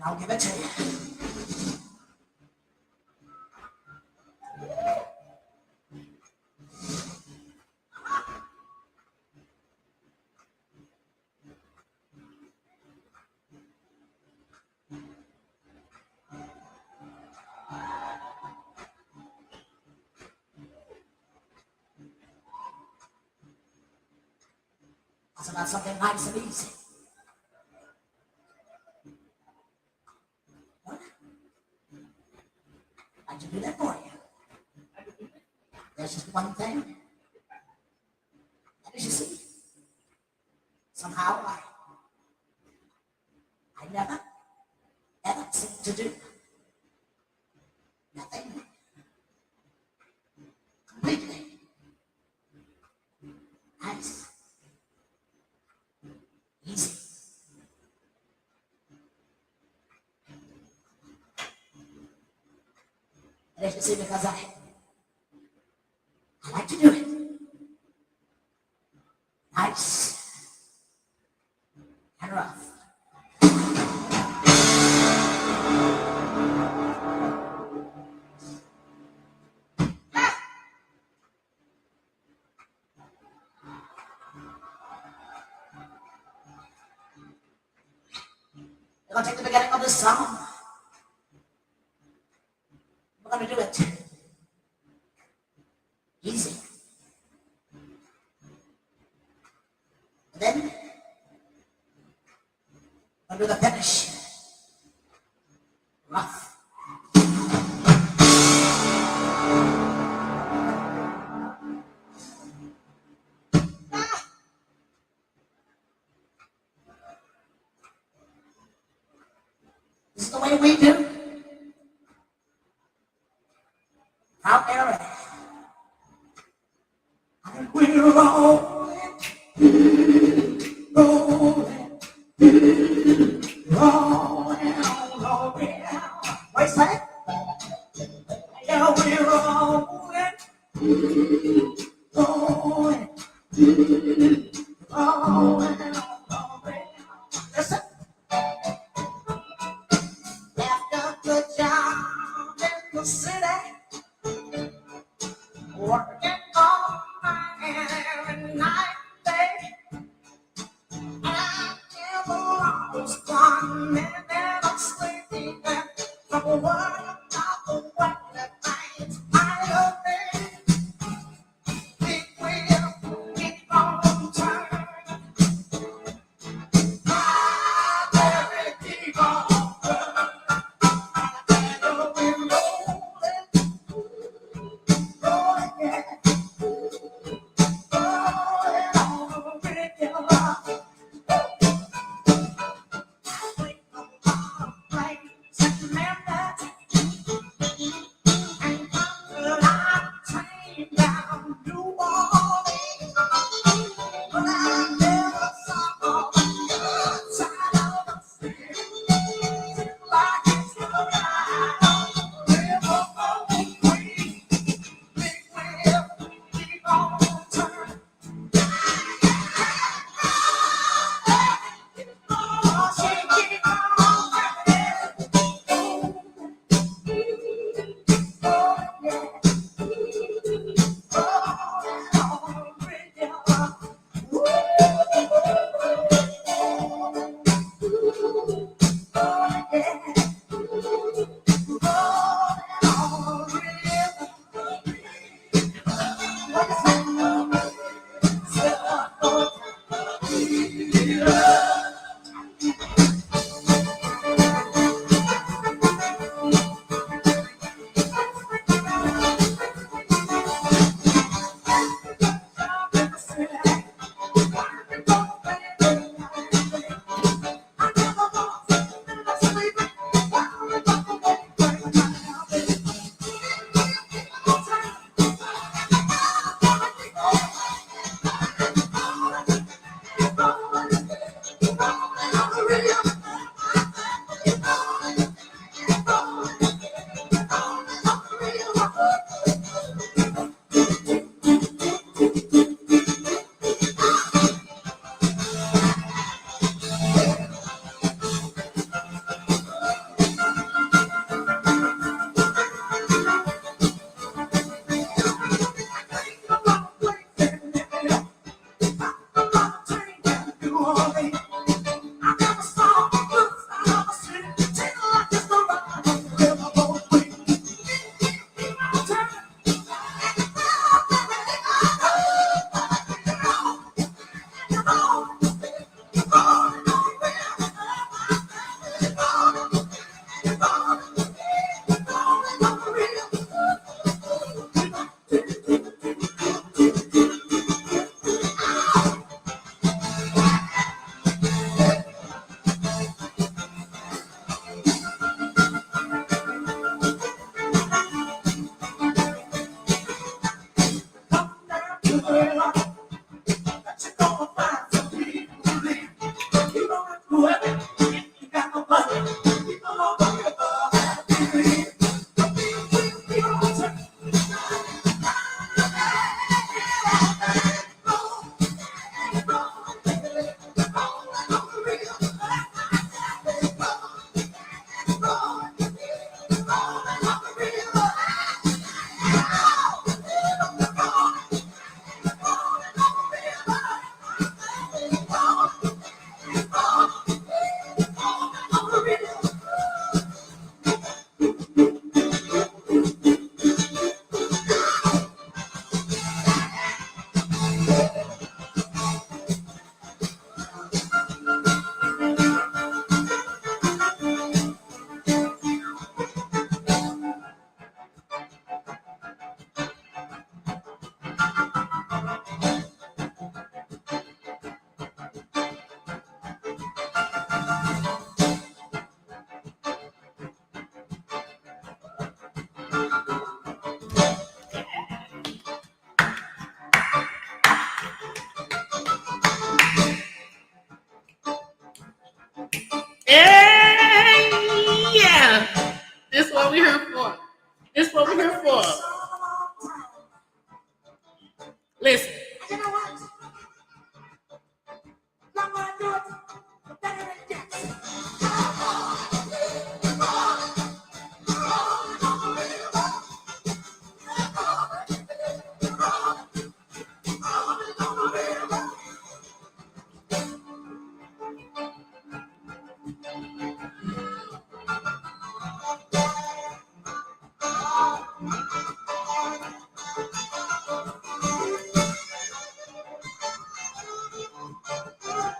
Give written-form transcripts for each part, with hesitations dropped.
I'll give it to you. That's about something nice and easy. What? I can do that for you. There's just one thing. And as you see, somehow I never, ever seem to do nothing completely nice, easy. And as you see, because I like to do it nice and rough. We're going to take the beginning of this song. We're going to do it easy. And then we'll do the finish rough. This is the way we do. Out there, and we're rolling, rolling, rolling, rolling. What's that? Yeah, we're rolling, rolling, rolling, rolling. Listen. After the job in the city, working all night and night, babe. And I never lost 1 minute of sleep from a word about the way that things I love me. Big wheel, keep on turning. My baby, keep on turning. And we're rolling, yeah. what we're here for. It's what we're here for. Listen. You know what? Not gonna do it better than Jackson.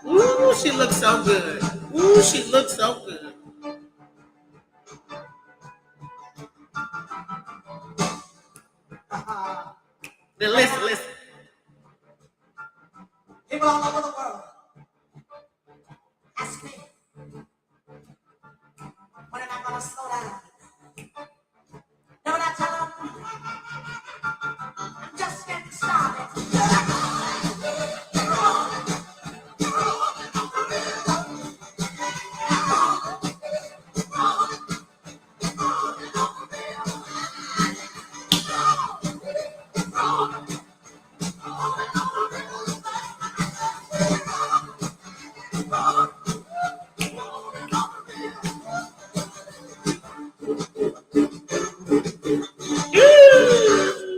Ooh, she looks so good. Ooh, she looks so good. Now listen. People all over the world ask me, when am I going to slow down? Know what I tell them? I'm just getting started.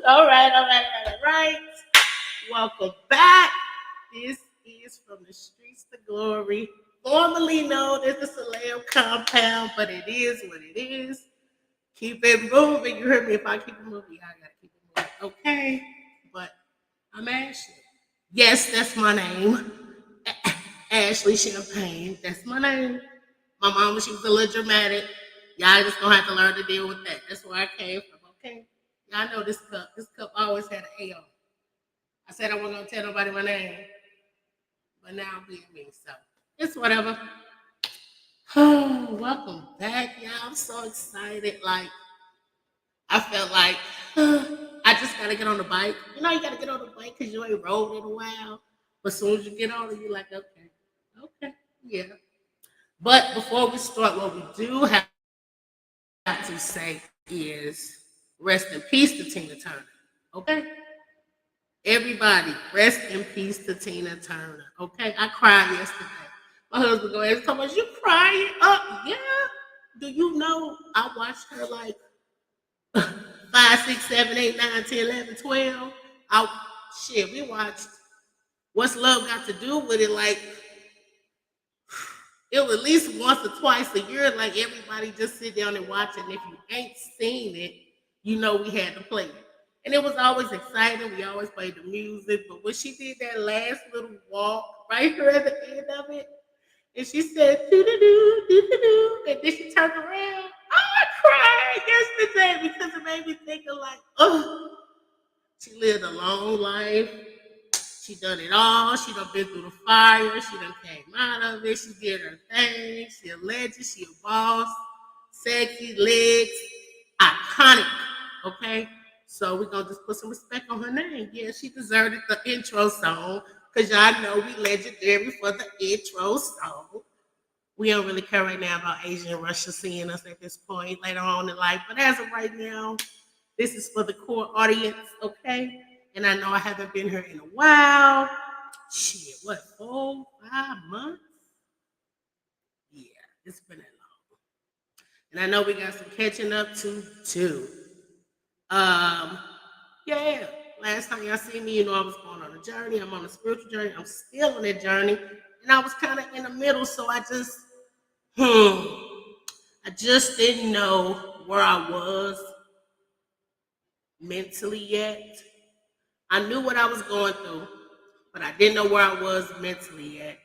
All right. Welcome back. This is From the Streets to Glory, formerly known as the Salem Compound, but it is what it is. Keep it moving. You heard me. If I keep it moving, I gotta keep it moving. Okay? But I'm Ashley. Yes, that's my name. Ashley Champagne. That's my name. My mama, she was a little dramatic. Y'all just gonna have to learn to deal with that. That's where I came from. Okay? Y'all know this cup. This cup always had an A on it. I said I wasn't gonna tell nobody my name, but now I'm being me, so it's whatever. Oh, welcome back, y'all. I'm so excited. Like, I felt like I just gotta get on the bike. You know, you gotta get on the bike because you ain't rode in a while. But as soon as you get on it, you're like, okay, yeah. But before we start, what we do have to say is rest in peace to Tina Turner. Okay? Everybody, rest in peace to Tina Turner. Okay? I cried yesterday. My husband go ahead and tell me, you crying? Yeah. Do you know I watched her like 5, 6, 7, 8, 9, 10, 11, 12? We watched What's Love Got to Do with It, like it was at least once or twice a year, like everybody just sit down and watch it. And if you ain't seen it, you know we had to play it. And it was always exciting. We always played the music. But when she did that last little walk right here at the end of it, and she said, doo-doo-doo, doo-doo-doo, and then she turned around. I cried yesterday because it made me think of like, oh, she lived a long life. She done it all. She done been through the fire. She done came out of it. She did her thing. She a legend. She a boss. Sexy, legs, iconic. Okay? So we're going to just put some respect on her name. Yeah, she deserved the intro song because y'all know we legendary for the intro song. We don't really care right now about Asia and Russia seeing us at this point later on in life. But as of right now, this is for the core audience, okay? And I know I haven't been here in a while. Shit, what, 4, 5 months? Yeah, it's been that long. And I know we got some catching up to too. Yeah. Last time y'all see me, you know I was going on a journey. I'm on a spiritual journey. I'm still on that journey. And I was kind of in the middle, so I just didn't know where I was mentally yet. I knew what I was going through, but I didn't know where I was mentally yet.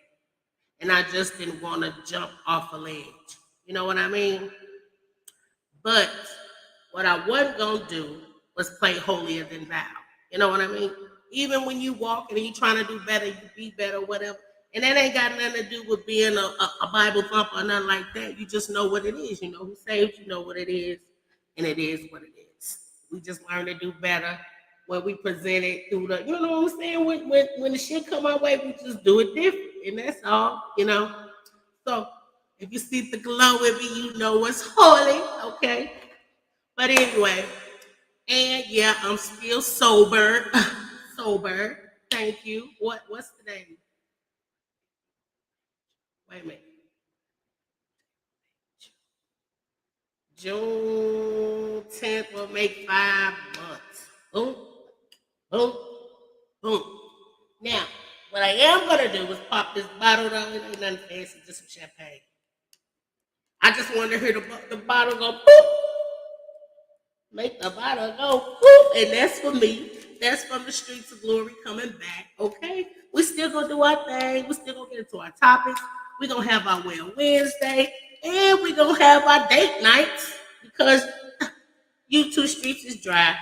And I just didn't want to jump off a ledge. You know what I mean? But what I wasn't going to do was play holier than thou. You know what I mean? Even when you walk and you trying to do better, you be better, whatever. And that ain't got nothing to do with being a Bible thumper or nothing like that. You just know what it is. You know who saved you, know what it is. And it is what it is. We just learn to do better when we present it through the, you know what I'm saying? When the shit come our way, we just do it different. And that's all, you know. So if you see the glow in me, you know it's holy, okay? But anyway, and yeah, I'm still sober. Sober. Thank you. What's the name? Wait a minute. June 10th will make 5 months. Boom, boom, boom. Now, what I am gonna do is pop this bottle though. It ain't nothing fancy, just some champagne. I just want to hear the bottle go boop, make the bottle go boop, and that's for me. That's from the streets of glory coming back. Okay, we still gonna do our thing. We still gonna get into our topics. We gonna have our Well Wednesday, and we gonna have our date nights because you two streets is dry.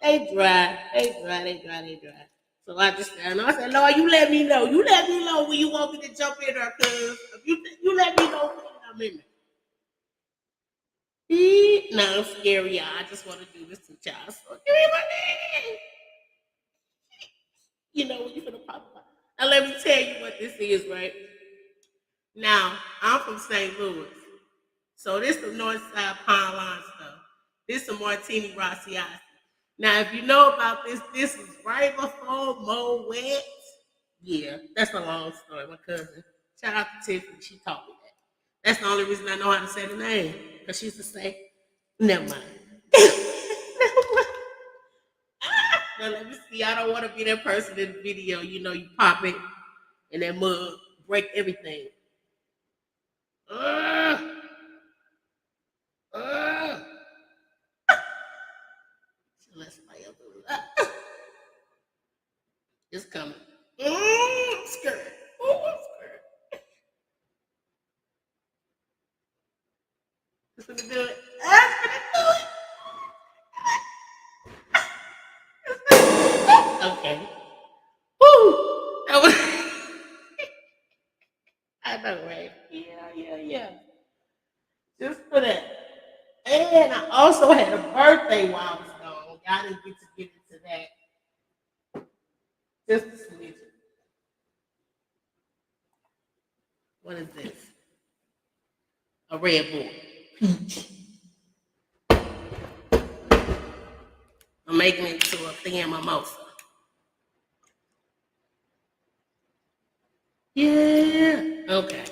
They dry. They dry. They dry. They dry. So I just and I said, Lord, you let me know. You let me know when you want me to jump in there, cause if you let me know when I'm in there. No, I'm scary, y'all. I just want to do this to y'all. So give me my name. You know when you finna pop up. Now let me tell you what this is, right? Now, I'm from St. Louis. So this is North Side Pine Line stuff. This is Martini Rossi. Now, if you know about this, this is right before Mo went. Yeah, that's a long story. My cousin, shout out to Tiffany, she taught me that. That's the only reason I know how to say the name. Because she used to say, never mind. Never mind. Now, let me see. I don't want to be that person in the video. You know, you pop it and that mug break everything. Uh, uh. So let's play a little. It's coming. I'm scared. Oh, I'm scared. It's gonna do it. I'm gonna do it. Okay. Woo! That was I know, right? Yeah. Just for that. And I also had a birthday while I was gone. Y'all didn't get to get into that. Just a smidgen. What is this? A Red Bull. Peach. I'm making it to a thin mimosa. Yeah. Okay.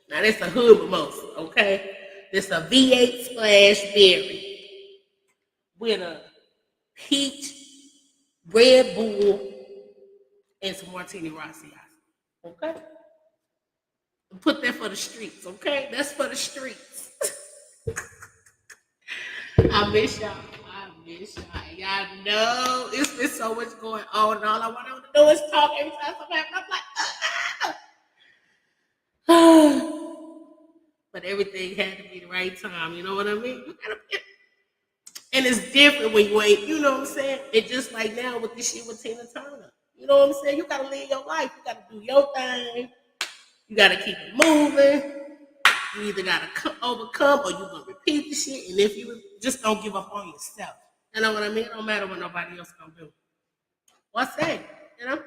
Now this a hood mimosa, okay? This a V8 splash berry with a peach, Red Bull, and some Martini Rossi. Okay? Put that for the streets, okay? That's for the streets. I miss y'all. I miss y'all. Y'all know it's been so much going on, and all I want to do is talk every time something happens. I'm like, but everything had to be the right time. You know what I mean? You gotta, and it's different when you ain't. You know what I'm saying? It's just like now with this shit with Tina Turner. You know what I'm saying? You gotta live your life. You gotta do your thing. You gotta keep it moving. You either gotta overcome or you're gonna repeat the shit. And if you just don't give up on yourself, you know what I mean? It don't matter what nobody else gonna do. What's that? You know?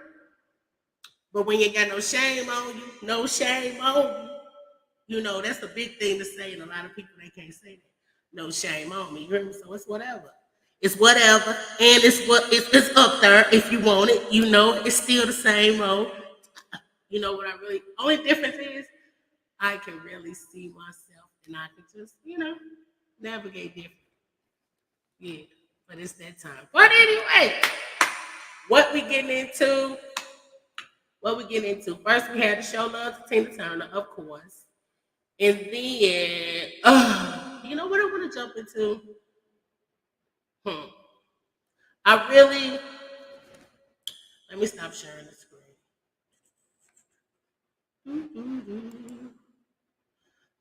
But when you got no shame on you, no shame on you, you know, that's a big thing to say. And a lot of people they can't say that. No shame on me. You hear me? So it's whatever. It's whatever. And it's up there if you want it. You know, it's still the same old. You know what I really only difference is I can really see myself and I can just, navigate different. Yeah. But it's that time. But anyway, what we getting into? What we getting into? First we had to show love to Tina Turner, of course. And then you know what I want to jump into? I really let me stop sharing the screen.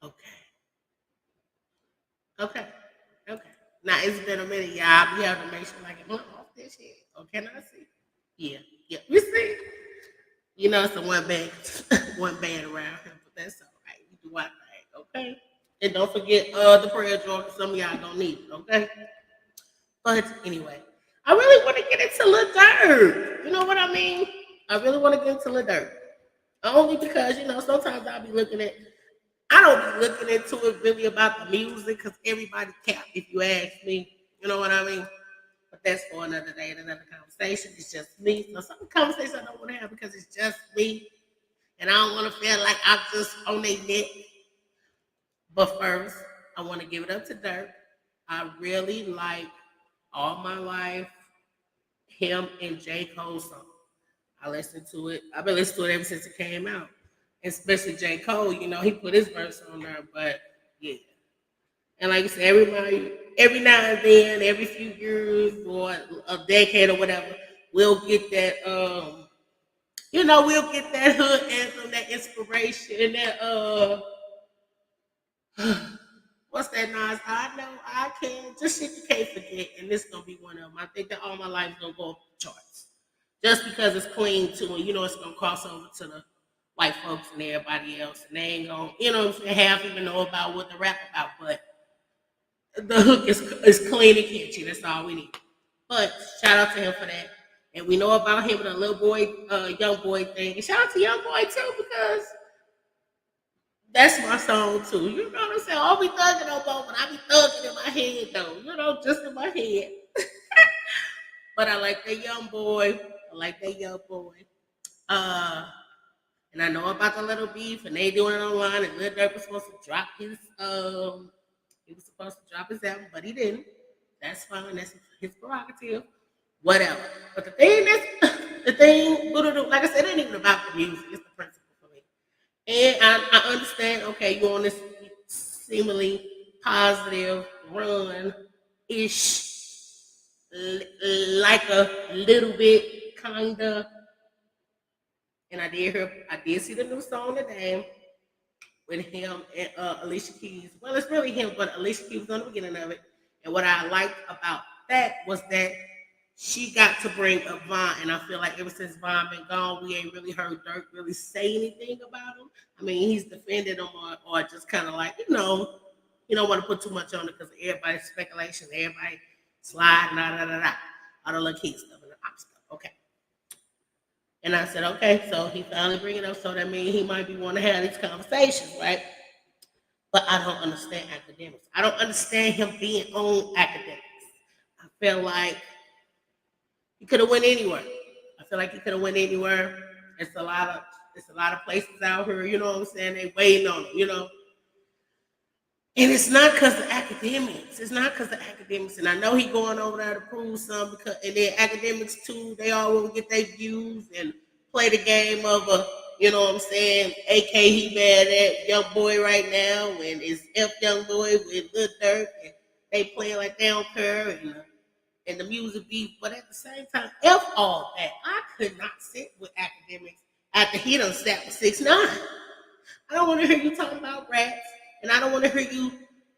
Okay. Okay. Okay. Now it's been a minute, y'all. We have to make sure like I'm off this shit. Oh, can I see? Yeah. Yeah. You see? You know it's a one band one band around here, but that's all right. We do our thing, okay? And don't forget the prayer jar. Some of y'all gonna need it, okay? But anyway, I really want to get into Lil Durk. You know what I mean? I really want to get into Lil Durk. Only because, sometimes I'll be looking at I don't be looking into it really about the music because everybody cap if you ask me. You know what I mean? But that's for another day and another conversation. It's just me. So some conversations I don't want to have because it's just me. And I don't want to feel like I'm just on their neck. But first, I want to give it up to Durk. I really like all my life him and J. Cole song. I listened to it. I've been listening to it ever since it came out. Especially J. Cole, he put his verse on there, but yeah. And like I said, every now and then, every few years or a decade or whatever, we'll get that we'll get that hood anthem, that inspiration, that what's that Nas? I know I can. Just shit you can't forget, and this gonna be one of them. I think that all my life is gonna go up the charts, just because it's clean too, and it's gonna cross over to the white folks and everybody else, and they ain't gonna, what I'm saying, half even know about what the rap about, but the hook is clean and catchy. That's all we need. But shout out to him for that. And we know about him and a little boy, young boy thing. And shout out to young boy too, because that's my song too. You know what I'm saying? I'll be thugging no more, but I be thugging in my head though. Just in my head. But I like that young boy. I like that young boy. Uh, and I know about the little beef, and they doing it online. And Lil Durk was supposed to drop his album, but he didn't. That's fine. That's his prerogative. Whatever. But the thing, like I said, it ain't even about the music. It's the principle for me. And I understand, okay, you're on this seemingly positive run ish, like a little bit, kind of. And I did see the new song today with him and Alicia Keys. Well, it's really him, but Alicia Keys was on the beginning of it. And what I liked about that was that she got to bring up Vaughn, and I feel like ever since Vaughn been gone, we ain't really heard Durk really say anything about him. I mean, he's defended him or just kind of like, you don't want to put too much on it because everybody's speculation, everybody slide, all the little kid stuff and the pop stuff. Okay. And I said, okay, so he finally bring it up, so that means he might be wanting to have these conversations, right? But I don't understand academics. I don't understand him being on academics. I feel like he could have went anywhere. I feel like he could have went anywhere. It's a lot of places out here, you know what I'm saying? They waiting on him. And it's not because of academics. It's not because of academics. And I know he going over there to prove something and then academics too, they all want to get their views and play the game of you know what I'm saying? AK he mad at young boy right now and it's F young boy with Lil Durk and they playing like they don't care and the music beef. But at the same time, F all that. I could not sit with academics after he done sat with 6ix9ine. I don't want to hear you talking about rats, and I don't want to hear you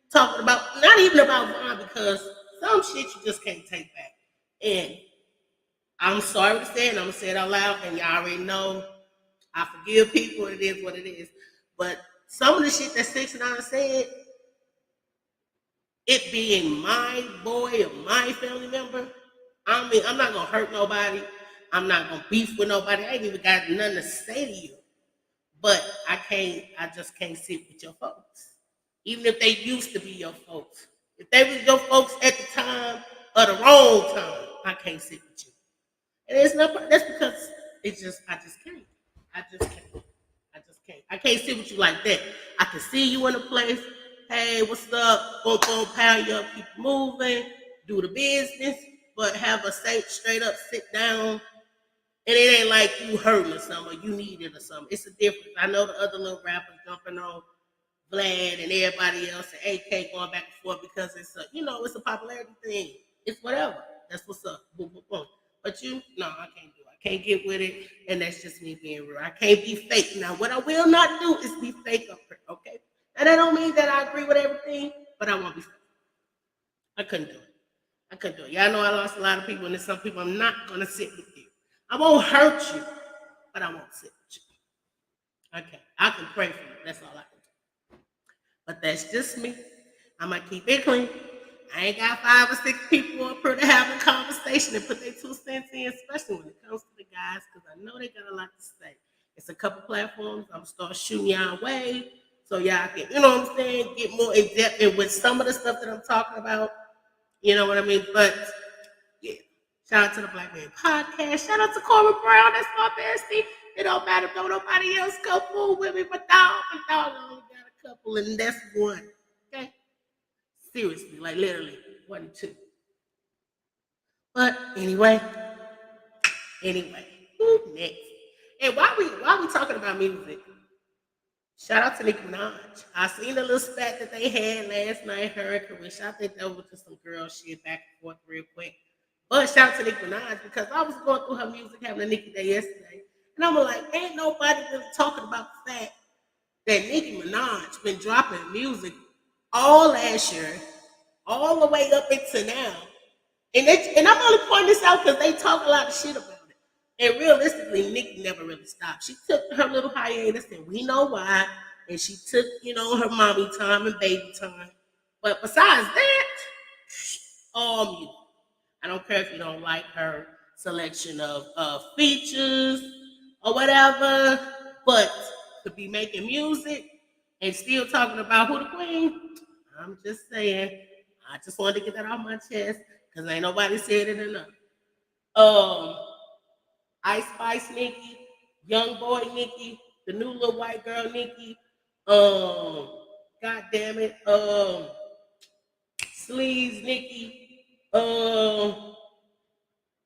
talking about not even about Vaughn because some shit you just can't take back. And I'm sorry to say it, and I'm gonna say it out loud, and y'all already know I forgive people. It is what it is. But some of the shit that 6ix9ine said, it being my boy or my family member, I mean, I'm not gonna hurt nobody. I'm not gonna beef with nobody. I ain't even got nothing to say to you. But I just can't sit with your folks. Even if they used to be your folks. If they was your folks at the time of the wrong time, I can't sit with you. And that's because I just can't. I just can't. I just can't. I can't sit with you like that. I can see you in a place. Hey, what's up? Boom, boom, pound you up, keep moving, do the business, but have a straight up sit down. And it ain't like you hurting or something, or you need it or something. It's a difference. I know the other little rappers jumping on Vlad and everybody else and AK going back and forth because it's a popularity thing. It's whatever. That's what's up. Boom, boom, boom. But no, I can't do it. I can't get with it, and that's just me being real. I can't be fake. Now, what I will not do is be fake up here, okay? And that don't mean that I agree with everything, but I won't be fake. I couldn't do it. I couldn't do it. Y'all know I lost a lot of people, and there's some people I'm not going to sit with you. I won't hurt you, but I won't sit with you. Okay, I can pray for you. That's all I can do. But that's just me. I'm going to keep it clean. I ain't got 5 or 6 people up here to have a conversation and put their 2 cents in, especially when it comes to the guys, because I know they got a lot to say. It's a couple platforms. I'm going to start shooting y'all away So y'all can, you know what I'm saying, get more in depth in with some of the stuff that I'm talking about. You know what I mean? But yeah. Shout out to the Black Man Podcast. Shout out to Cora Brown. That's my bestie. It don't matter if nobody else come fool with me, but dog only got a couple, and that's one. Okay? Seriously, like literally, 1 and 2. But anyway, who next? And while we talking about music, shout out to Nicki Minaj. I seen the little spat that they had last night, her and Carisha. I think that was just some girl shit back and forth real quick. But shout out to Nicki Minaj because I was going through her music having a Nicki day yesterday. And I'm like, ain't nobody really talking about the fact that Nicki Minaj been dropping music all last year, all the way up into now. And I'm only pointing this out because they talk a lot of shit about it. And realistically, Nicki never really stopped. She took her little hiatus, and we know why. And she took, her mommy time and baby time. But besides that, all music. I don't care if you don't like her selection of features or whatever, but to be making music and still talking about who the queen, I'm just saying, I just wanted to get that off my chest because ain't nobody said it enough. Ice Spice Nikki, Young Boy Nikki, the new little white girl Nikki, God damn it, Sleaze Nikki,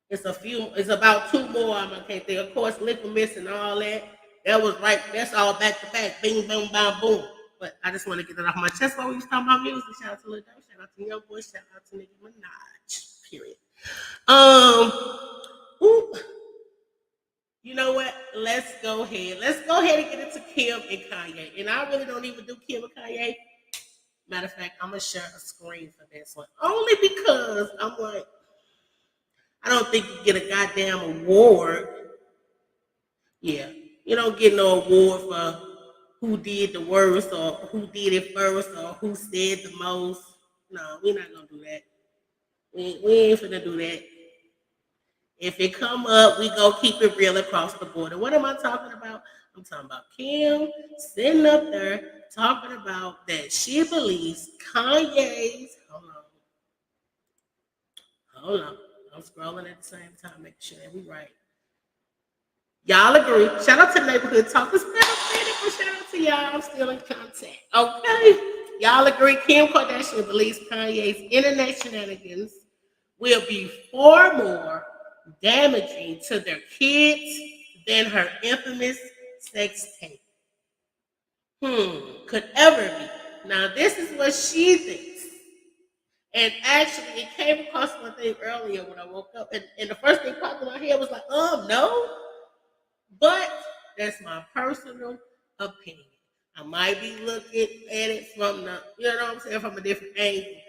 it's about 2 more I can't think. Of course, Liquor Miss and all that. That was right. That's all back to back. Bing, boom, bam, boom. But I just want to get that off my chest while we was talking about music. Shout out to Lil Durk. Shout out to Young Boy. Shout out to Nicki Minaj. Period. Ooh, you know what? Let's go ahead. Let's go ahead and get into Kim and Kanye. And I really don't even do Kim and Kanye. Matter of fact, I'm gonna share a screen for this one. Only because I'm like, I don't think you get a goddamn award. Yeah. You don't get no award for who did the worst or who did it first or who said the most. No, we're not gonna do that. We ain't finna do that. If it come up, we go keep it real across the board. And what am I talking about? I'm talking about Kim sitting up there talking about that she believes Kanye's. Hold on. I'm scrolling at the same time, making sure that we right. Y'all agree. Shout out to Neighborhood Talk. It's been a minute, but shout out to y'all. I'm still in contact. Okay. Y'all agree Kim Kardashian believes Kanye's internet shenanigans will be far more damaging to their kids than her infamous sex tape. Could ever be. Now, this is what she thinks. And actually, it came across my thing earlier when I woke up. And the first thing popped in my head was like, no. But that's my personal opinion. I might be looking at it from from a different angle.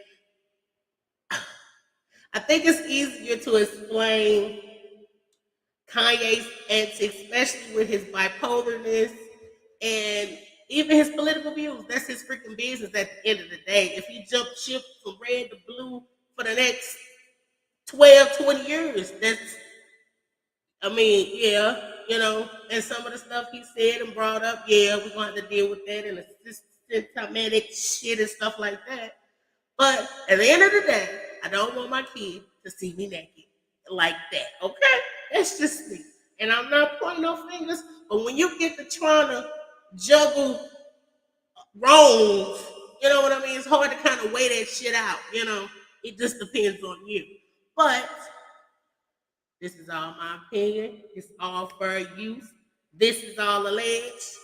I think it's easier to explain Kanye's antics, especially with his bipolarness and even his political views. That's his freaking business at the end of the day. If he jump ship from red to blue for the next 12, 20 years, and some of the stuff he said and brought up, we're going to have to deal with that and the systematic shit and stuff like that. But at the end of the day, I don't want my kid to see me naked like that, okay? That's just me. And I'm not pointing no fingers, but when you get to trying to juggle wrongs, you know what I mean? It's hard to kind of weigh that shit out, It just depends on you. But this is all my opinion. It's all for use. This is all alleged.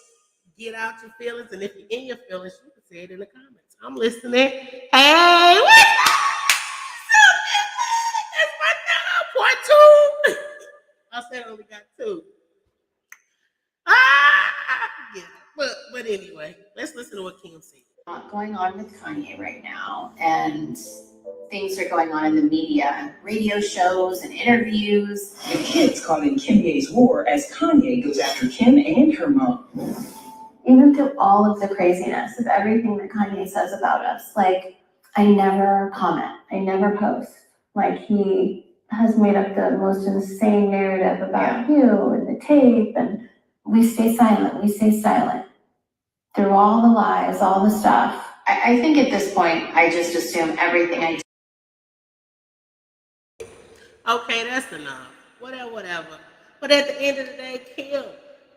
Get out your feelings, and if you're in your feelings, you can say it in the comments. I'm listening. Hey, what's up? That's my dog, part 2. I said I only got 2. Yeah. But anyway, let's listen to what Kim said. Going on with Kanye right now, and things are going on in the media, radio shows and interviews. The kids calling Kanye's war as Kanye goes after Kim and her mom. Even through all of the craziness of everything that Kanye says about us, like, I never comment, I never post. Like, he has made up the most insane narrative about you and the tape, and we stay silent. through all the lies, all the stuff. I think at this point, I just assume everything I Okay, that's enough. Whatever. But at the end of the day,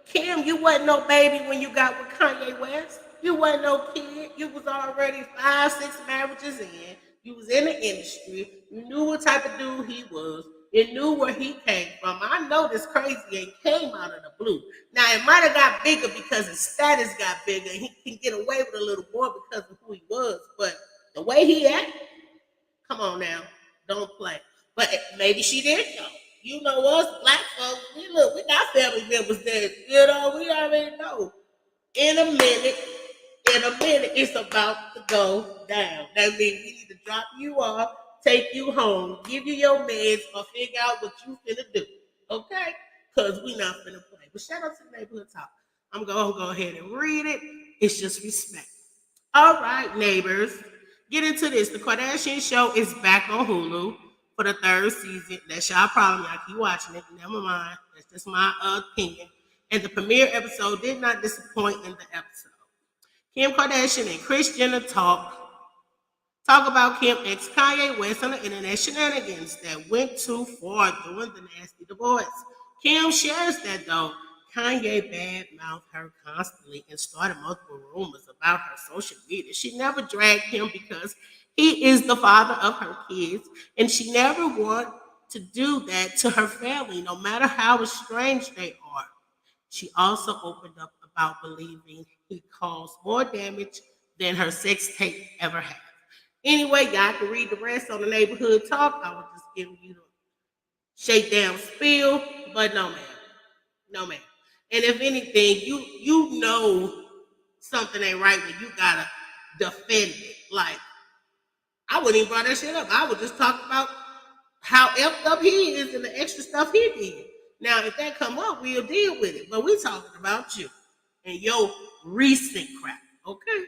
Kim, you wasn't no baby when you got with Kanye West. You wasn't no kid. You was already 5, 6 marriages in. You was in the industry. You knew what type of dude he was. You knew where he came from. I know this crazy ain't came out of the blue. Now it might have got bigger because his status got bigger and he can get away with a little more because of who he was. But the way he acted, come on now, don't play. But maybe she didn't know. You know us, black folks, we got family members that, we already know. In a minute, it's about to go down. That means we need to drop you off, take you home, give you your meds, or figure out what you finna do. Okay? Because we not finna play. But shout out to the neighborhood talk. I'm gonna go ahead and read it. It's just respect. All right, neighbors. Get into this. The Kardashian show is back on Hulu for the 3rd season. That's y'all problem. Y'all keep watching it. Never mind. That's just my opinion. And the premiere episode did not disappoint in the episode. Kim Kardashian and Kris Jenner talk about Kim ex Kanye West on the internet shenanigans that went too far during the nasty divorce. Kim shares that though Kanye badmouthed her constantly and started multiple rumors about her social media. She never dragged him because he is the father of her kids, and she never wanted to do that to her family, no matter how estranged they are. She also opened up about believing he caused more damage than her sex tape ever had. Anyway, y'all can read the rest on the neighborhood talk. I was just giving you the shakedown spiel, but no, ma'am. No, ma'am. And if anything, you know something ain't right when you gotta defend it. Like, I wouldn't even bring that shit up. I would just talk about how effed up he is and the extra stuff he did. Now, if that come up, we'll deal with it. But we talking about you and your recent crap, okay?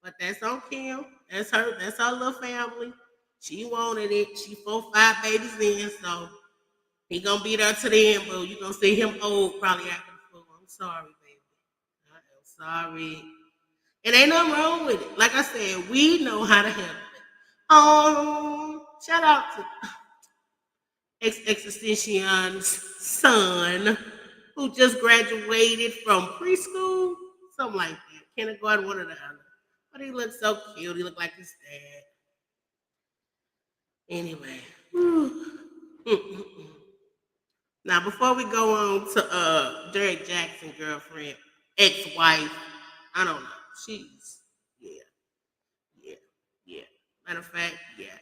But that's on Kim. That's her. That's her little family. She wanted it. She 4, 5 babies in, so he gonna be there to the end, boo. You gonna see him old probably after the fool. I'm sorry, baby. I am sorry. And ain't nothing wrong with it. Like I said, we know how to handle it. Shout out to ex-extension's son who just graduated from preschool, something like that. Kindergarten, one or the other. But he looks so cute. He looked like his dad. Anyway. Now, before we go on to Derek Jackson girlfriend, ex-wife, I don't know. She's, yeah, yeah, yeah. Matter of fact, yeah.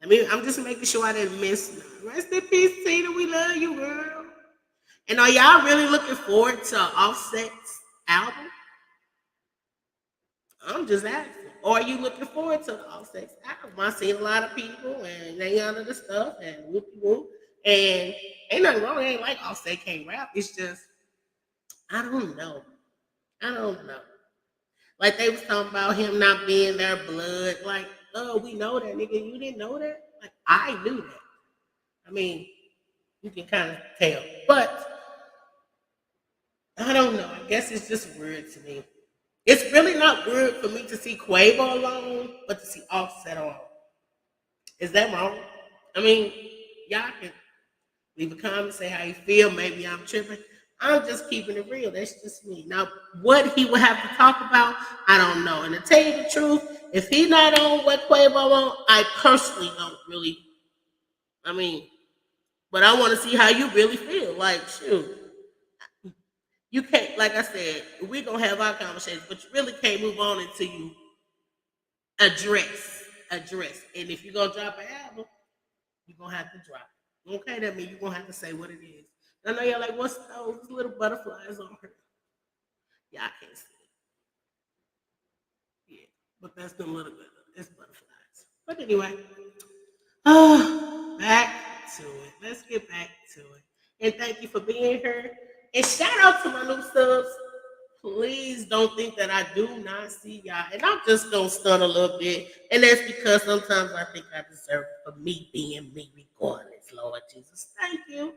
I'm just making sure I didn't miss none. Rest in peace, Tina. We love you, girl. And are y'all really looking forward to Offset's album? I'm just asking. Or are you looking forward to the Offset's album? I've seen a lot of people and they under the stuff and whoop whoop. And ain't nothing wrong. It ain't like Offset can't rap. It's just, I don't know. I don't know. Like they was talking about him not being their blood. Like, oh, we know that, nigga. You didn't know that? Like, I knew that. I mean, you can kind of tell. But I don't know. I guess it's just weird to me. It's really not weird for me to see Quavo alone, but to see Offset alone. Is that wrong? I mean, y'all can leave a comment, say how you feel. Maybe I'm tripping. I'm just keeping it real. That's just me. Now, what he would have to talk about, I don't know. And to tell you the truth, if he not on what Quavo on, I personally don't really. I mean, but I want to see how you really feel. Like, shoot, you can't. Like I said, we're gonna have our conversations, but you really can't move on until you address. And if you're gonna drop an album, you're gonna have to drop it. Okay, that means you're gonna have to say what it is. I know y'all like, what's those little butterflies on her? Y'all can't see it. Yeah, but that's them little bit. It's butterflies. But anyway, back to it. Let's get back to it. And thank you for being here. And shout out to my new subs. Please don't think that I do not see y'all. And I'm just gonna stun a little bit. And that's because sometimes I think I deserve it for me being me regardless, Lord Jesus. Thank you.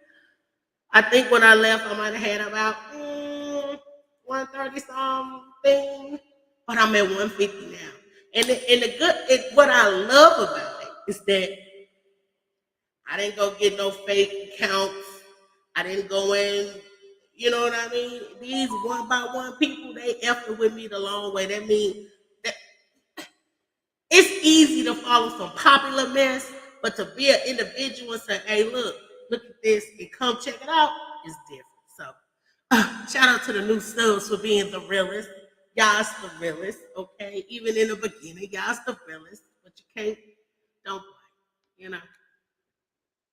I think when I left, I might have had about 130 something, but I'm at 150 now. And what I love about it is that I didn't go get no fake accounts. I didn't go in, you know what I mean? These one by one people, they effort with me the long way. That means that it's easy to follow some popular mess, but to be an individual and say, hey, look at this and come check it out is different. So shout out to the new subs for being the realest. Y'all's the realest, okay? Even in the beginning, y'all's the realest, but you don't play, you know?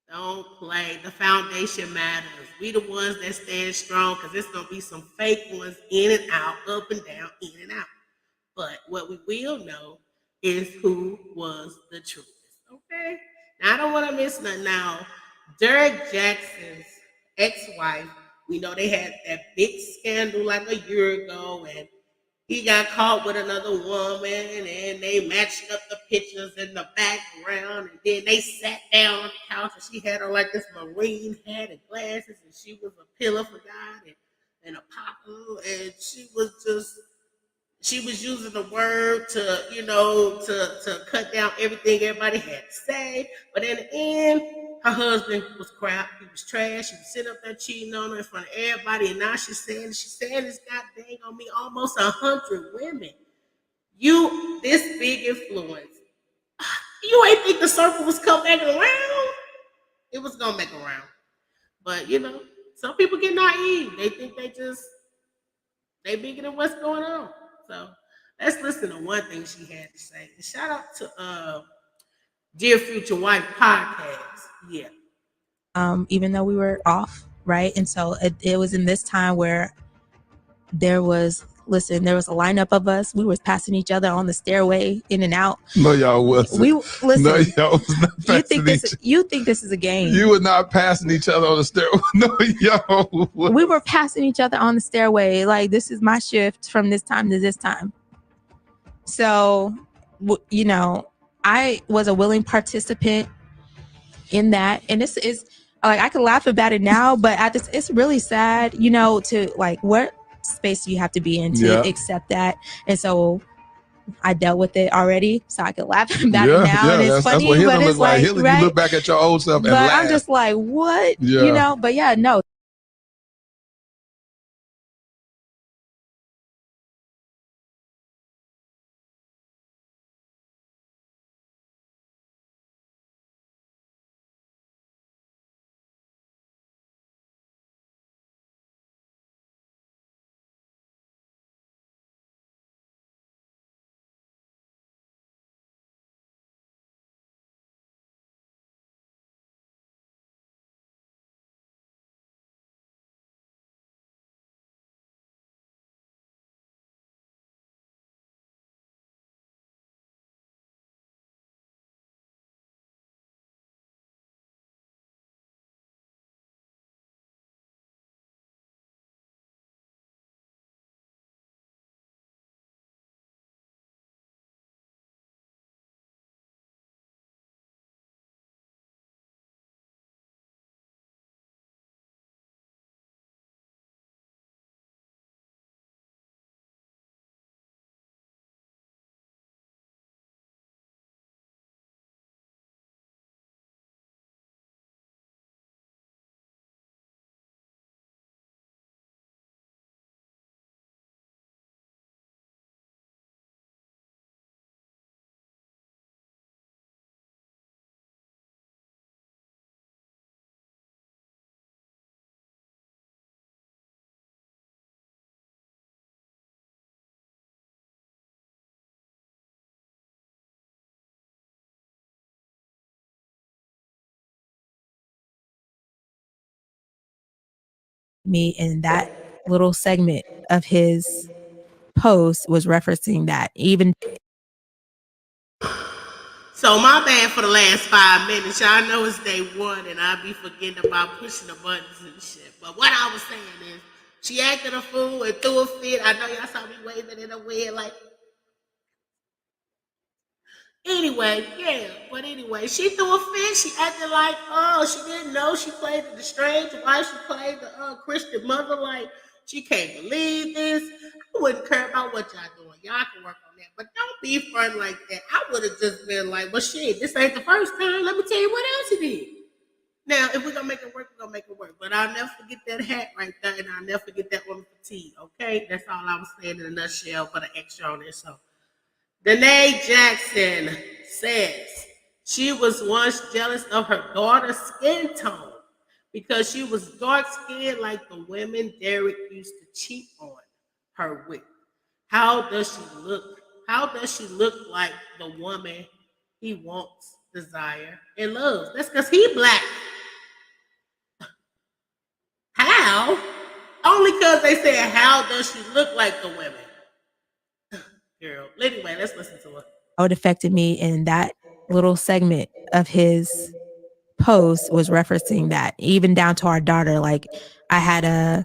Don't play. The foundation matters. We the ones that stand strong because there's going to be some fake ones in and out, up and down, in and out. But what we will know is who was the truest, okay? Now, I don't want to miss nothing. Now, Durk Jackson's ex-wife, we know they had that big scandal like a year ago, and he got caught with another woman, and they matched up the pictures in the background, and then they sat down on the couch, and she had on like this marine hat and glasses, and she was a pillar for God and a papa, and she was using the word to, to cut down everything everybody had to say. But in the end, her husband was crap. He was trash. He was sitting up there cheating on her in front of everybody. And now she's saying this god dang on me almost 100 women. This big influence. You ain't think the circle was coming back around? It was gonna make around. But some people get naive. They think they bigger than what's going on. So let's listen to one thing she had to say. And shout out to Dear Future Wife podcast. Yeah. Even though we were off, right? And so it was in this time where there was a lineup of us. We was passing each other on the stairway in and out. No, y'all wasn't. No, y'all was not passing you think this is a game. You were not passing each other on the stairway. No, y'all was. We were passing each other on the stairway. Like, this is my shift from this time to this time. So, I was a willing participant in that. And this is like, I can laugh about it now, but it's really sad, to like, what space do you have to be in to accept that? And so I dealt with it already, so I could laugh about it now. And it's funny, that's what but it's like, right? You look back at your old self and laugh. I'm just like, what? But yeah, no. Me in that little segment of his post was referencing that. Even so, my bad for the last 5 minutes. Y'all know it's day one, and I be forgetting about pushing the buttons and shit. But what I was saying is, she acted a fool and threw a fit. I know y'all saw me waving in a way like. Anyway, she threw a fit. She acted like, she didn't know she played the strange wife. She played the Christian mother. Like, She can't believe this. I wouldn't care about what y'all doing. Y'all can work on that. But don't be front like that. I would have just been like, well, shit, this ain't the first time. Let me tell you what else he did. Now, if we're going to make it work, we're going to make it work. But I'll never forget that hat right there, and I'll never forget that woman fatigue, okay? That's all I was saying in a nutshell for the extra on it. So, Danae Jackson says she was once jealous of her daughter's skin tone because she was dark skinned like the women Derek used to cheat on her with. How does she look? How does she look like the woman he wants, desire, and loves? That's because he black. How? Only because they said, how does she look like the women? Girl. Anyway, let's listen to it. How it affected me in that little segment of his post was referencing that, even down to our daughter. Like I had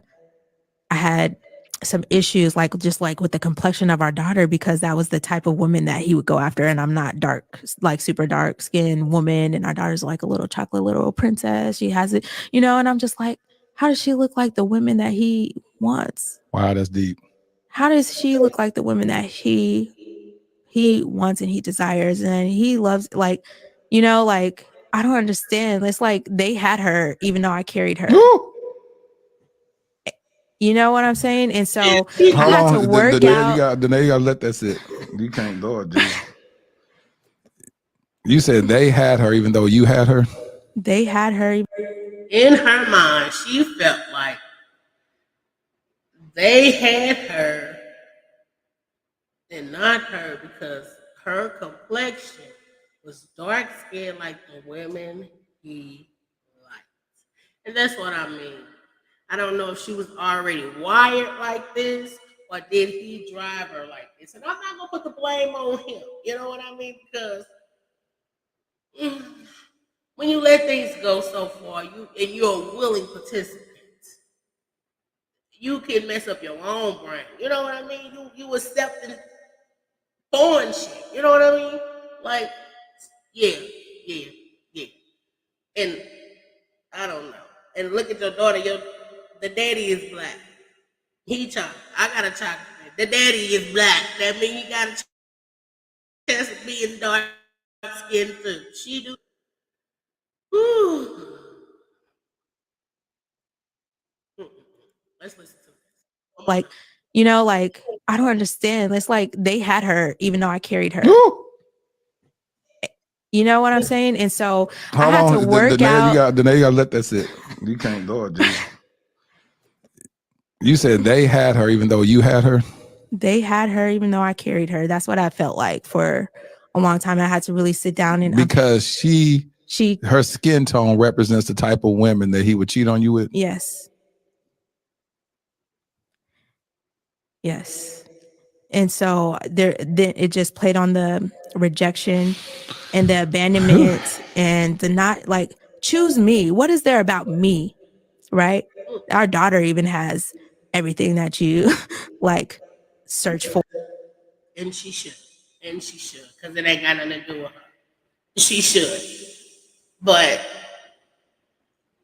some issues, like just like with the complexion of our daughter, because that was the type of woman that he would go after. And I'm not dark, like super dark skinned woman. And our daughter's like a little chocolate little princess. She has it, and I'm just like, how does she look like the women that he wants? Wow, that's deep. How does she look like the women that he wants and he desires and he loves? Like, like, I don't understand. It's like they had her even though I carried her. You know what I'm saying? And so I had to work out. You gotta let that sit. You can't, Lord Jesus. You said they had her even though you had her? They had her. In her mind, she felt like they had her and not her because her complexion was dark skinned like the women he liked. And that's what I mean. I don't know if she was already wired like this or did he drive her like this. And I'm not going to put the blame on him. You know what I mean? Because when you let things go so far and you're a willing participant, you can mess up your own brain. You know what I mean? You accepting foreign shit. You know what I mean? Like, yeah. And I don't know. And look at your daughter. The daddy is black. He chocolate. I got a chocolate. The daddy is black. That means you got a chance of being dark skinned too. She do. Whew. Let's listen to this. Like, like, I don't understand. It's like they had her even though I carried her. You know what I'm saying? And so I had to work out. You gotta let that sit. You can't, Lord Jesus. You said they had her even though you had her? They had her even though I carried her. That's what I felt like for a long time. I had to really sit down and because her skin tone represents the type of women that he would cheat on you with. Yes. And so then it just played on the rejection and the abandonment and the not like, choose me. What is there about me? Right? Our daughter even has everything that you like search for. And she should. Because it ain't got nothing to do with her. She should. But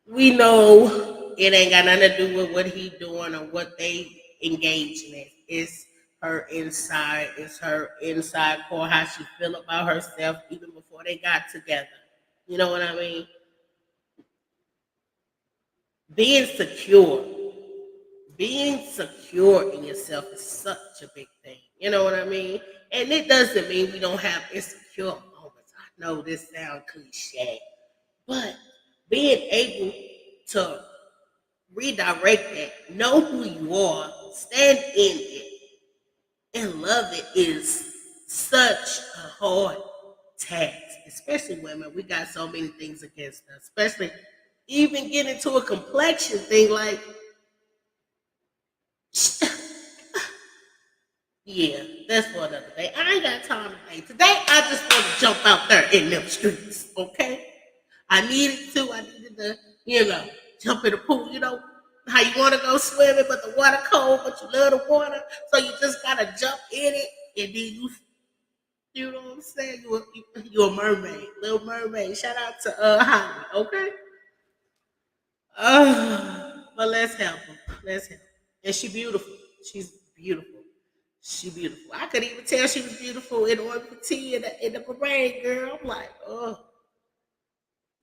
we know it ain't got nothing to do with what he doing or what they engaging in. It's her inside. It's her inside core, how she feel about herself even before they got together. You know what I mean? Being secure in yourself is such a big thing. You know what I mean? And it doesn't mean we don't have insecure moments. I know this sounds cliche, but being able to redirect that, know who you are, stand in it, and love it is such a hard task, especially women. We got so many things against us, especially even getting to a complexion thing like, yeah, that's for another day. I ain't got time today. Today, I just want to jump out there in them streets, okay? I needed to, jump in the pool, how you want to go swimming, but the water cold, but you love the water, so you just got to jump in it, and then you know what I'm saying? You're a mermaid, little mermaid. Shout out to Holly, okay? But let's help them. And she beautiful. She's beautiful. She beautiful. I could even tell she was beautiful in on tea in the parade, girl. I'm like, oh,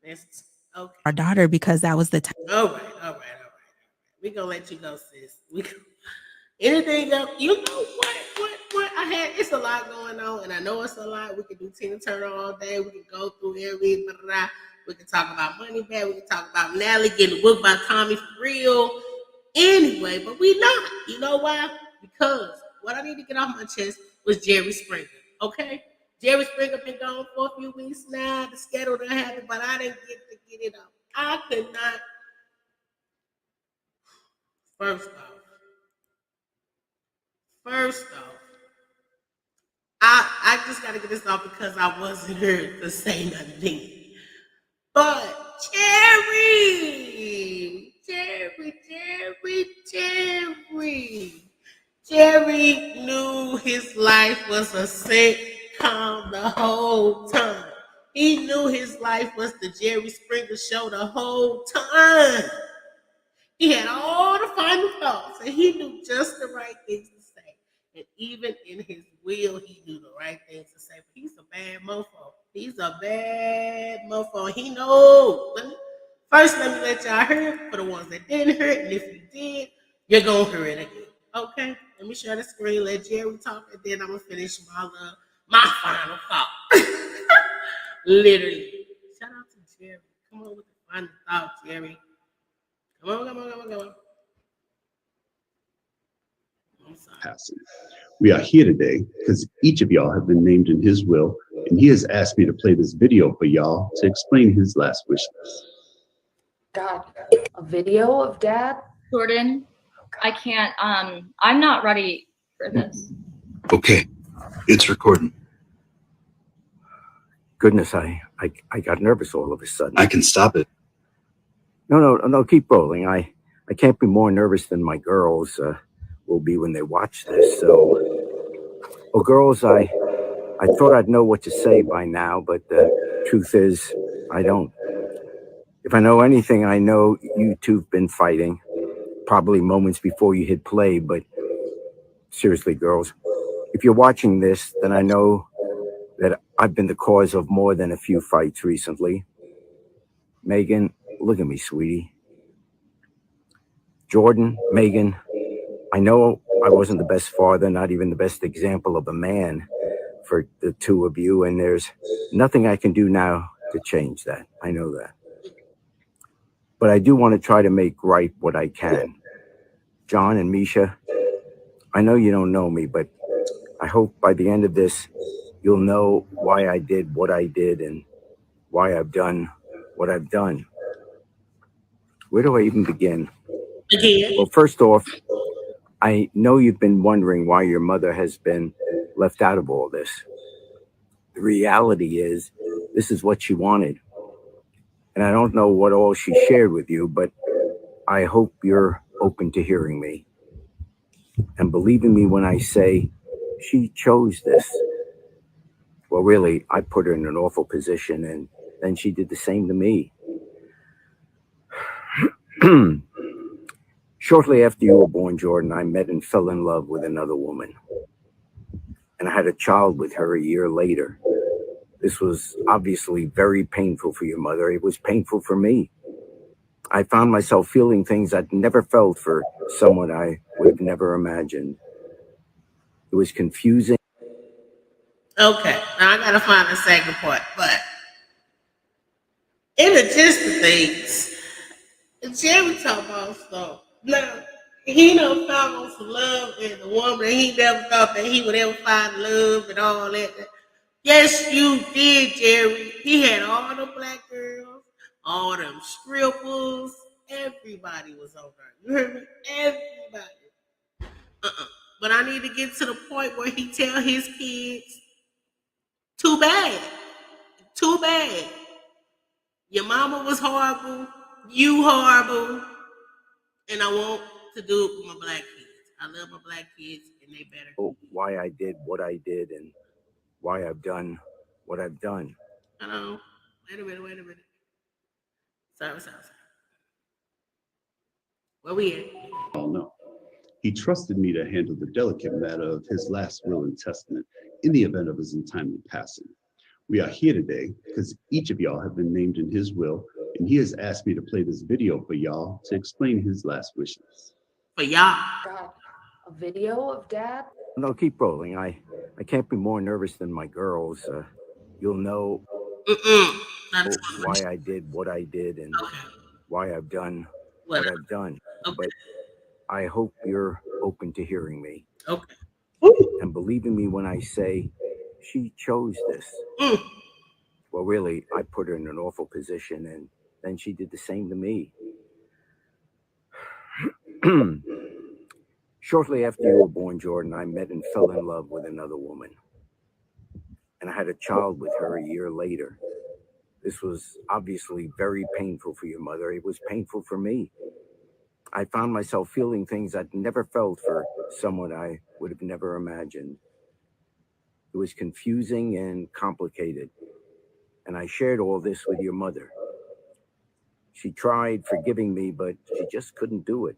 that's okay. Our daughter, because that was the time. All right. We gonna let you go, sis. Anything else? You know what? It's a lot going on, and I know it's a lot. We can do Tina Turner all day. We can go through every. We can talk about Money Bag. We can talk about Natalie getting booked by Tommy for real. Anyway, but we not. You know why? Because what I need to get off my chest was Jerry Springer. Okay, Jerry Springer been gone for a few weeks now. The schedule done happened, but I didn't get to get it up. I could not. First off, I just got to get this off because I wasn't here to say nothing. But Jerry knew his life was a sitcom the whole time. He knew his life was the Jerry Springer show the whole time. He had all the final thoughts, and he knew just the right things to say. And even in his will, he knew the right things to say. But he's a bad mofo. He knows. First, let me let y'all hear it for the ones that didn't hear it. And if you did, you're going to hear it again. Okay? Let me share the screen, let Jerry talk, and then I'm going to finish my final thought. Literally. Shout out to Jerry. Come on with the final thought, Jerry. Come on. I'm sorry. Passing. We are here today because each of y'all have been named in his will, and he has asked me to play this video for y'all to explain his last wishes. God, a video of Dad? Jordan, I can't, I'm not ready for this. Okay, it's recording. Goodness, I got nervous all of a sudden. I can stop it. No, keep rolling. I can't be more nervous than my girls will be when they watch this. So, girls, I thought I'd know what to say by now, but the truth is, I don't. If I know anything, I know you two've been fighting, probably moments before you hit play, but seriously, girls, if you're watching this, then I know that I've been the cause of more than a few fights recently. Megan, look at me, sweetie. Jordan, Megan, I know I wasn't the best father, not even the best example of a man for the two of you, and there's nothing I can do now to change that. I know that. But I do want to try to make right what I can. John and Misha, I know you don't know me, but I hope by the end of this, you'll know why I did what I did and why I've done what I've done. Where do I even begin? Well, first off, I know you've been wondering why your mother has been left out of all this. The reality is, this is what she wanted. And I don't know what all she shared with you, but I hope you're open to hearing me and believing me when I say she chose this. Well, really, I put her in an awful position, and then she did the same to me. Shortly after you were born, Jordan, I met and fell in love with another woman. And I had a child with her a year later. This was obviously very painful for your mother. It was painful for me. I found myself feeling things I'd never felt for someone I would have never imagined. It was confusing. Okay, now I gotta find the second part, but in the gist of things, Jerry talk about stuff. Now, he done found on some love in a woman and he never thought that he would ever find love and all that. Yes, you did, Jerry. He had all the black girls, all them strippers. Everybody was on her. You heard me? Everybody. But I need to get to the point where he tell his kids, too bad. Your mama was horrible. You horrible. And I want to do it with my black kids. I love my black kids, and they better. Why I did what I did and why I've done what I've done. Hello. Wait a minute. Sorry. Where we at? Oh, no. He trusted me to handle the delicate matter of his last will and testament in the event of his untimely passing. We are here today because each of y'all have been named in his will, and he has asked me to play this video for y'all to explain his last wishes. For y'all. God, a video of dad? No, keep rolling. I can't be more nervous than my girls. You'll know why I did what I did and why I've done what I've done. But I hope you're open to hearing me. Okay. And believing me when I say she chose this. Well, really, I put her in an awful position, and then she did the same to me. Shortly after you were born, Jordan, I met and fell in love with another woman. And I had a child with her a year later. This was obviously very painful for your mother. It was painful for me. I found myself feeling things I'd never felt for someone I would have never imagined. It was confusing and complicated. And I shared all this with your mother. She tried forgiving me, but she just couldn't do it.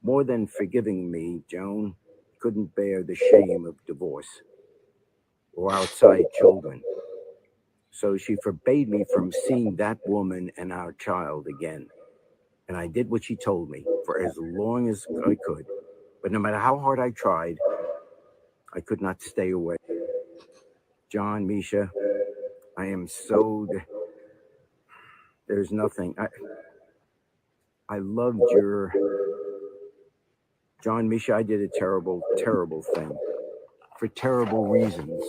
More than forgiving me, Joan couldn't bear the shame of divorce or outside children. So she forbade me from seeing that woman and our child again. And I did what she told me for as long as I could. But no matter how hard I tried, I could not stay away. John, Misha, I am so... There's nothing. I loved your... John, Misha, I did a terrible, terrible thing. For terrible reasons.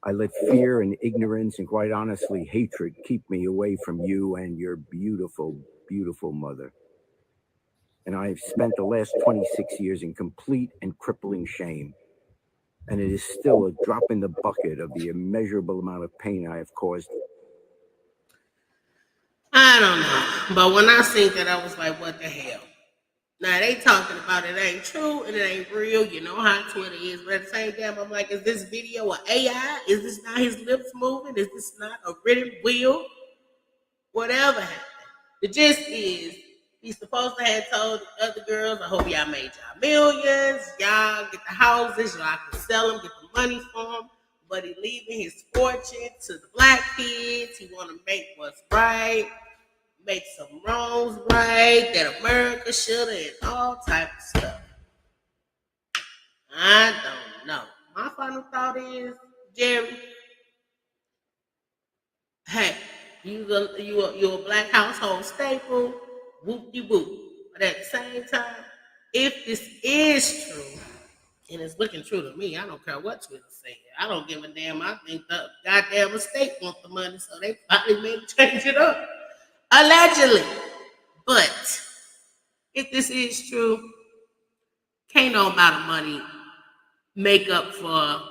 I let fear and ignorance and quite honestly hatred keep me away from you and your beautiful, beautiful mother. And I've spent the last 26 years in complete and crippling shame. And it is still a drop in the bucket of the immeasurable amount of pain I have caused. I don't know. But when I seen that, I was like, what the hell? Now, they talking about it ain't true and it ain't real. You know how Twitter is. But at the same time, I'm like, is this video an AI? Is this not his lips moving? Is this not a written will? Whatever happened. The gist is, he's supposed to have told the other girls, I hope y'all made y'all millions. Y'all get the houses. Y'all can sell them, get the money for them. But he leaving his fortune to the black kids. He want to make what's right. Make some wrongs right, that America should have, and all type of stuff. I don't know. My final thought is, Jerry, hey, you're a black household staple, whoop-de-whoop. But at the same time, if this is true, and it's looking true to me, I don't care what Twitter says. I don't give a damn. I think the goddamn estate wants the money, so they probably may change it up. Allegedly. But if this is true, can't no amount of money make up for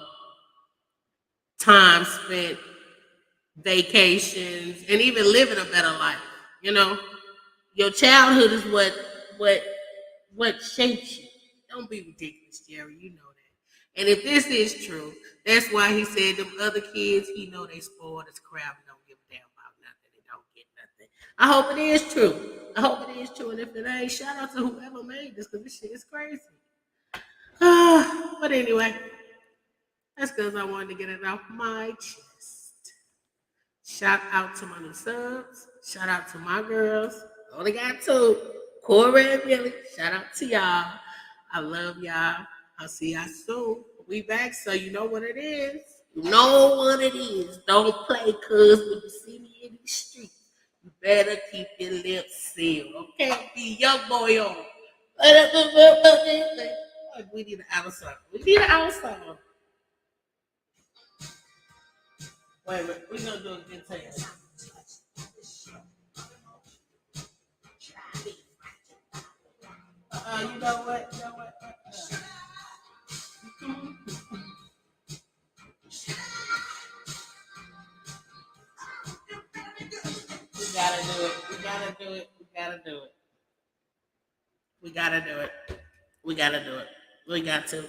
time spent, vacations, and even living a better life. You know, your childhood is what shapes you. Don't be ridiculous, Jerry. You know that. And if this is true, that's why he said them other kids, he know they spoiled as crap and don't give a damn about nothing. They don't get nothing. I hope it is true. I hope it is true. And if it ain't, shout out to whoever made this, because this shit is crazy. But anyway, that's because I wanted to get it off my chest. Shout out to my new subs. Shout out to my girls. Only got 2. Corey and Billy. Shout out to y'all. I love y'all. I'll see y'all soon. We back, so you know what it is. You know what it is. Don't play, cuz when you see me in the street, you better keep your lips sealed. Okay? Be young boy on. We need an outside. We need an outside. Wait a minute. We're going to do a good test. You know what? We gotta do it. We gotta do it. We gotta do it. We gotta do it. We gotta do it.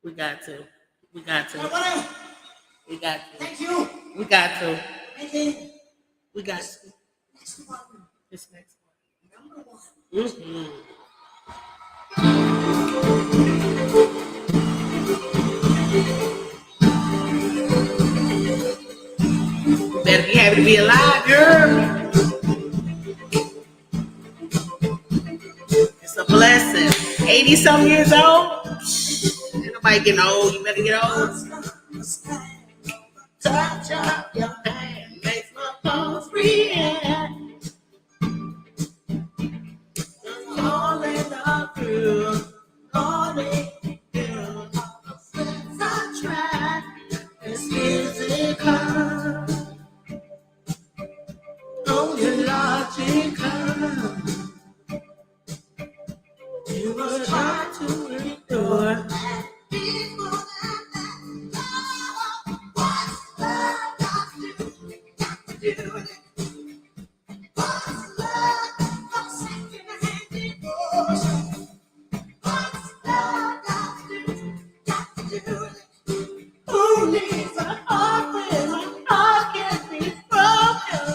We got to. We got to. We got to. We got to. Thank you. We got to. We got to. This next one. Number 1. Better be happy to be alive, girl. It's a blessing. 80-some years old. Ain't nobody getting old. You better get old. Touch up your hand. Makes my bones free. All in the groove. All in the groove. Since I tried this physical. Only logical. You must try to endure. What's love got to do? What's love? I'm sinking hand devotion. What's love got to do? Who needs a heart when my heart can't be broken?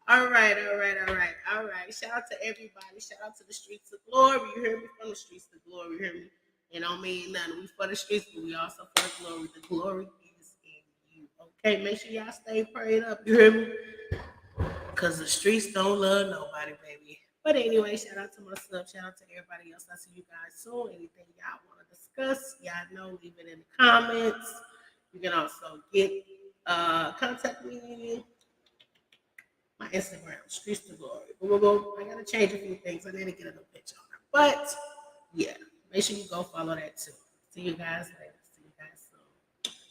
All right. Shout out to everybody. Shout out to the streets of glory. You hear me? From the streets of glory. You hear me? It don't mean nothing. We for the streets, but we also for the glory. The glory is in you. Okay, make sure y'all stay prayed up. You hear me? Because the streets don't love nobody, baby. But anyway, shout out to my sub. Shout out to everybody else. I'll see you guys soon. Anything y'all want to discuss, y'all know, leave it in the comments. You can also get contact me. My Instagram, Streets to Glory. I gotta change a few things. I need to get a new picture on it. But yeah, make sure you go follow that too. See you guys later. See you guys soon.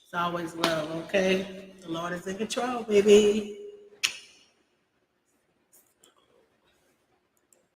It's always love, okay? The Lord is in control, baby.